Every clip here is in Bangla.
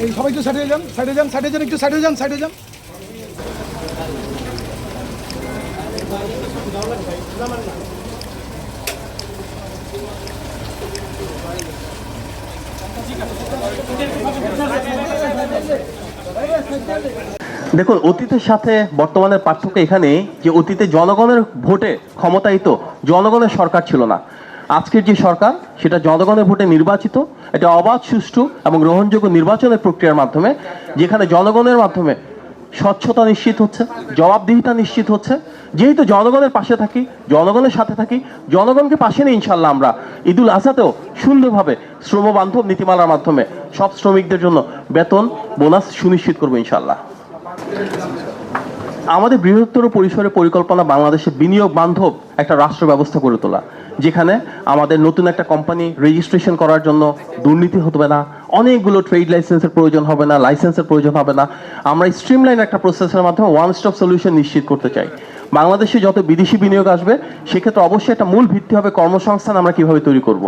এই সবাই একটু সাইডে যান, সাইডে যান, সাইডে যান, একটু সাইডে যান, সাইডে যান। দেখুন, অতীতের সাথে বর্তমানের পার্থক্য এখানে যে অতীতে জনগণের ভোটে ক্ষমতায়িত জনগণের সরকার ছিল না। আজকের যে সরকার সেটা জনগণের ভোটে নির্বাচিত, এটা অবাধ, সুষ্ঠু এবং গ্রহণযোগ্য নির্বাচনের প্রক্রিয়ার মাধ্যমে, যেখানে জনগণের মাধ্যমে স্বচ্ছতা নিশ্চিত হচ্ছে, জবাবদিহিতা নিশ্চিত হচ্ছে। যেহেতু জনগণের পাশে থাকি, জনগণের সাথে থাকি, জনগণকে পাশে নিয়ে ইনশাল্লাহ আমরা ঈদুল আজহাতেও সুন্দরভাবে শ্রমবান্ধব নীতিমালার মাধ্যমে সব শ্রমিকদের জন্য বেতন বোনাস সুনিশ্চিত করবো ইনশাল্লাহ। আমাদের বৃহত্তর পরিসরে পরিকল্পনা বাংলাদেশে বিনিয়োগ বান্ধব একটা রাষ্ট্র ব্যবস্থা গড়ে তোলা, যেখানে আমাদের নতুন একটা কোম্পানি রেজিস্ট্রেশন করার জন্য দুর্নীতি হবে না, অনেকগুলো ট্রেড লাইসেন্সের প্রয়োজন হবে না, লাইসেন্সের প্রয়োজন হবে না। আমরা স্ট্রিমলাইন একটা প্রসেসের মাধ্যমে ওয়ান স্টপ সলিউশন নিশ্চিত করতে চাই। বাংলাদেশে যত বিদেশি বিনিয়োগ আসবে সেক্ষেত্রে অবশ্যই একটা মূল ভিত্তি হবে কর্মসংস্থান আমরা কিভাবে তৈরি করব।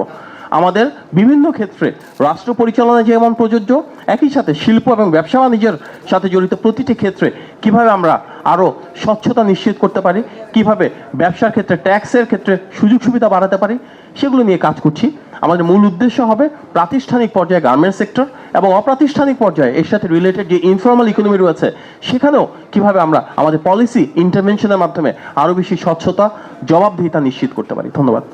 আমাদের বিভিন্ন ক্ষেত্রে রাষ্ট্র পরিচালনা যেমন প্রযোজ্য, একই সাথে শিল্প এবং ব্যবসা বাণিজ্যের সাথে জড়িত প্রতিটি ক্ষেত্রে কিভাবে আমরা আরও স্বচ্ছতা নিশ্চিত করতে পারি, কিভাবে ব্যবসার ক্ষেত্রে ট্যাক্সের ক্ষেত্রে সুযোগ সুবিধা বাড়াতে পারি, সেগুলো নিয়ে কাজ করছি। আমাদের মূল উদ্দেশ্য হবে প্রাতিষ্ঠানিক পর্যায়ে গার্মেন্টস সেক্টর এবং অপ্রাতিষ্ঠানিক পর্যায়ে এর সাথে রিলেটেড যে ইনফর্মাল ইকোনমি রয়েছে সেখানেও কিভাবে আমরা আমাদের পলিসি ইন্টারভেনশনের মাধ্যমে আরও বেশি স্বচ্ছতা, জবাবদিহিতা নিশ্চিত করতে পারি। ধন্যবাদ।